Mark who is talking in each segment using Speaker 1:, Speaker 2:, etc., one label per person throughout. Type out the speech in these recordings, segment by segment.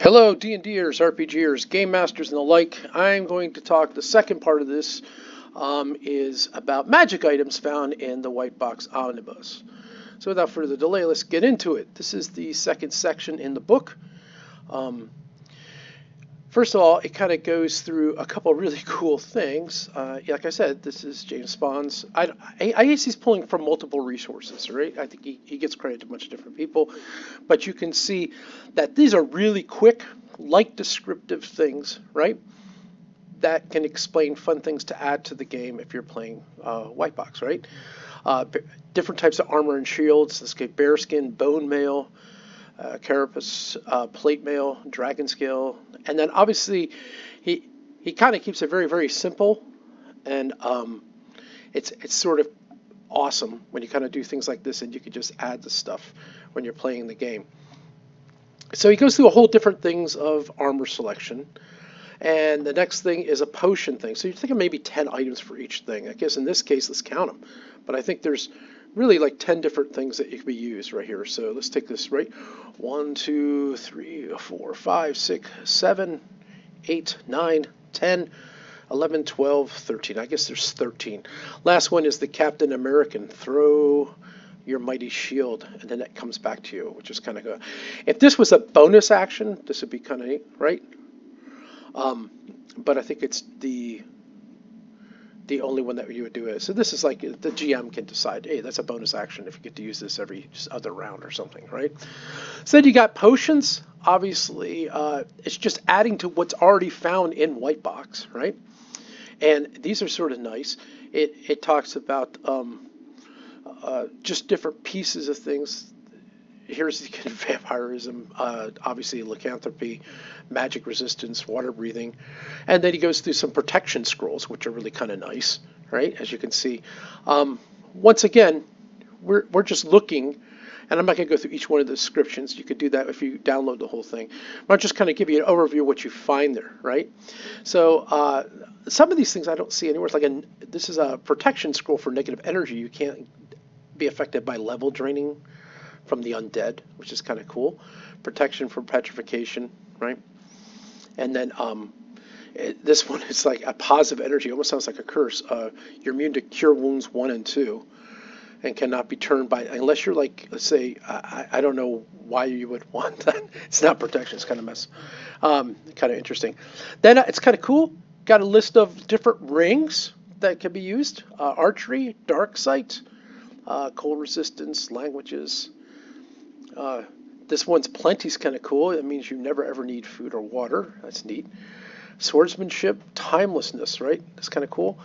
Speaker 1: Hello, D&Ders, RPGers, Game Masters, and the like. I'm going to talk. The second part of this is about magic items found in the White Box Omnibus. So without further delay, let's get into it. This is the second section in the book. First of all, it kind of goes through a couple really cool things. Like I said, this is James Spahn's. I guess he's pulling from multiple resources, right? I think he gets credit to a bunch of different people. But you can see that these are really quick, light descriptive things, right? That can explain fun things to add to the game if you're playing White Box, right? Different types of armor and shields. Let's get bearskin, bone mail, carapace, plate mail, dragon scale, and then obviously he kind of keeps it very, very simple, and it's sort of awesome when you kind of do things like this and you can just add the stuff when you're playing the game. So he goes through a whole different things of armor selection, and the next thing is a potion thing. So you're thinking maybe 10 items for each thing. I guess in this case, let's count them, but I think there's really like 10 different things that you can be used right here. So let's take this, right? 1, 2, 3, 4, 5, 6, 7, 8, 9, 10, 11, 12, 13. I guess there's 13. Last one is the Captain American. Throw your mighty shield, and then it comes back to you, which is kind of good. If this was a bonus action, this would be kind of neat, right? But I think it's the only one that you would do it. So this is like the GM can decide, hey, that's a bonus action if you get to use this every other round or something, right? So then you got potions. Obviously, it's just adding to what's already found in White Box, right? And these are sort of nice. It talks about just different pieces of things. Here's the vampirism, obviously lycanthropy, magic resistance, water breathing, and then he goes through some protection scrolls, which are really kind of nice, right? As you can see, once again, we're just looking, and I'm not going to go through each one of the descriptions. You could do that if you download the whole thing. I'll just kind of give you an overview of what you find there, right? So some of these things I don't see anywhere. It's like this is a protection scroll for negative energy. You can't be affected by level draining from the undead, which is kind of cool. Protection from petrification, right? And then this one is like a positive energy. Almost sounds like a curse. You're immune to cure wounds 1 and 2, and cannot be turned by, unless you're like, let's say, I don't know why you would want that. It's not protection. It's kind of mess. Kind of interesting. Then it's kind of cool. Got a list of different rings that can be used. Archery, dark sight, cold resistance, languages. This one's plenty's kind of cool. It means you never ever need food or water. That's neat. Swordsmanship, timelessness, right? That's kind of cool.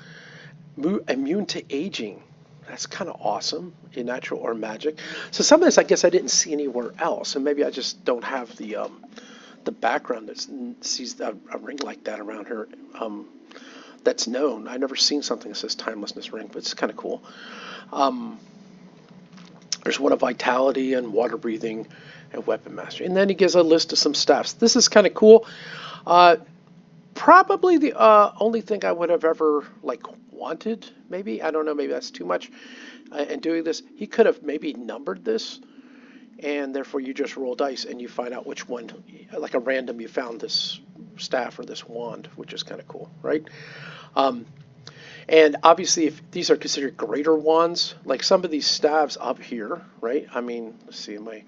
Speaker 1: Immune to aging. That's kind of awesome in natural or magic. So some of this, I guess, I didn't see anywhere else, and maybe I just don't have the background that sees a ring like that around here. That's known. I've never seen something that says timelessness ring, but it's kind of cool. There's one of vitality and water breathing and weapon mastery. And then he gives a list of some staffs. This is kind of cool. Probably the only thing I would have ever wanted, maybe. I don't know, maybe that's too much. In doing this, he could have maybe numbered this, and therefore you just roll dice and you find out which one, like a random, you found this staff or this wand, which is kind of cool, right? And obviously, if these are considered greater wands, like some of these staves up here, right? I mean, let's see, my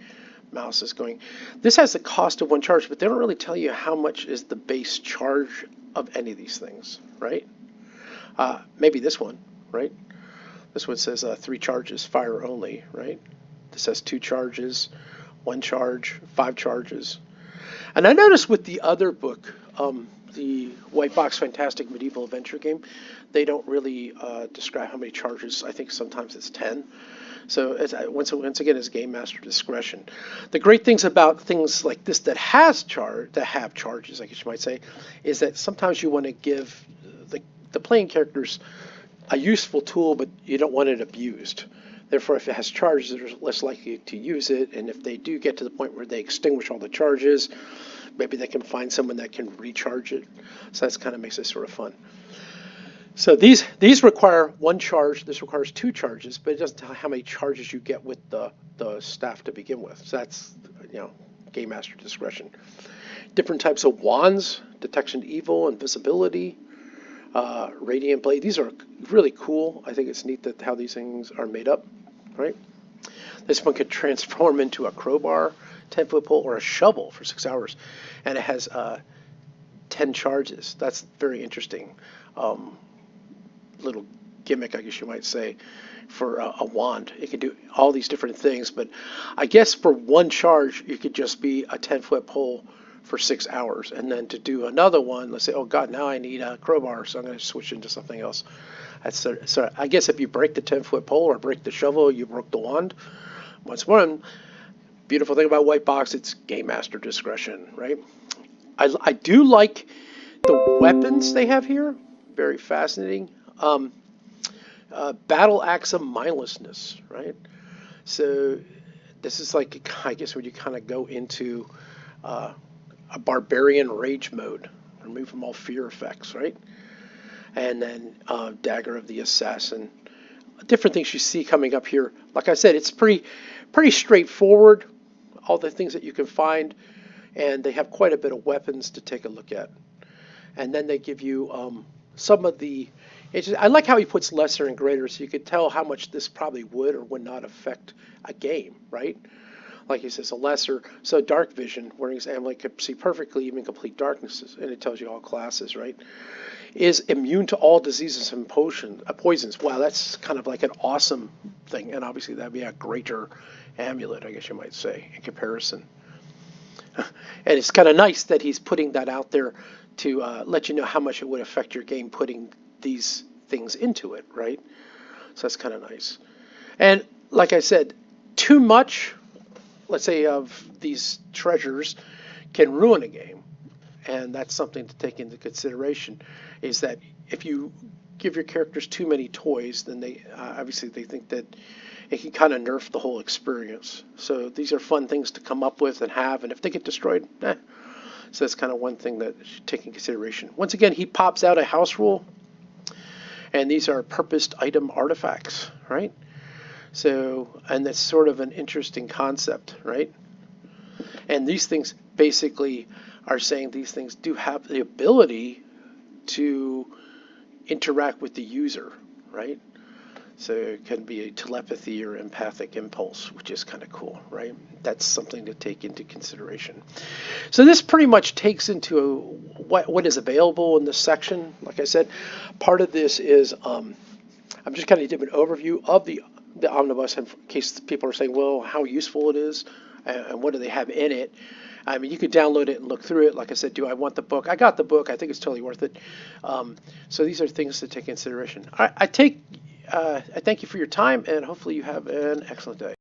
Speaker 1: mouse is going. This has the cost of 1 charge, but they don't really tell you how much is the base charge of any of these things, right? Maybe this one, right? This one says 3 charges, fire only, right? This has 2 charges, 1 charge, 5 charges. And I noticed with the other book, the White Box Fantastic Medieval Adventure game, they don't really describe how many charges. I think sometimes it's 10. So once again, it's game master discretion. The great things about things like this that have charges, I guess you might say, is that sometimes you want to give the playing characters a useful tool, but you don't want it abused. Therefore, if it has charges, they're less likely to use it. And if they do get to the point where they extinguish all the charges, maybe they can find someone that can recharge it. So that kind of makes it sort of fun. So these require 1 charge. This requires 2 charges, but it doesn't tell how many charges you get with the staff to begin with. So that's Game Master discretion. Different types of wands, detection of evil, invisibility, radiant blade. These are really cool. I think it's neat that how these things are made up, right? This one could transform into a crowbar, 10-foot pole, or a shovel for 6 hours, and it has 10 charges. That's very interesting. Little gimmick, I guess you might say, for a wand. It can do all these different things, but I guess for one charge, it could just be a 10-foot pole for 6 hours. And then to do another one, let's say, oh God, now I need a crowbar, so I'm going to switch into something else. So I guess if you break the 10-foot pole or break the shovel, you broke the wand. Once one, beautiful thing about White Box, it's Game Master discretion, right? I do like the weapons they have here. Very fascinating. Battle axe of mindlessness, right? So this is like, I guess, when you kind of go into a barbarian rage mode, remove from all fear effects, right? And then dagger of the assassin. Different things you see coming up here. Like I said, it's pretty straightforward. All the things that you can find, and they have quite a bit of weapons to take a look at. And then they give you some of the. I like how he puts lesser and greater, so you could tell how much this probably would or would not affect a game, right? Like he says, a lesser, so dark vision, wearing his amulet could see perfectly, even complete darknesses, and it tells you all classes, right? Is immune to all diseases and poisons. Wow, that's kind of like an awesome thing, and obviously that'd be a greater amulet, I guess you might say, in comparison. And it's kind of nice that he's putting that out there to let you know how much it would affect your game putting these things into it, right? So that's kind of nice. And like I said, too much, let's say, of these treasures can ruin a game. And that's something to take into consideration, is that if you give your characters too many toys, then they obviously they think that it can kind of nerf the whole experience. So these are fun things to come up with and have, and if they get destroyed, So that's kind of one thing that you should take into consideration. Once again, he pops out a house rule, and these are purposed item artifacts, right? So, and that's sort of an interesting concept, right? And these things basically are saying these things do have the ability to interact with the user, right? So it can be a telepathy or empathic impulse, which is kind of cool, right? That's something to take into consideration. So this pretty much takes into what is available in this section. Like I said, part of this is I'm just kind of giving an overview of the omnibus in case people are saying, well, how useful it is and what do they have in it. I mean, you could download it and look through it. Like I said, do I want the book? I got the book. I think it's totally worth it. So these are things to take into consideration. I thank you for your time, and hopefully you have an excellent day.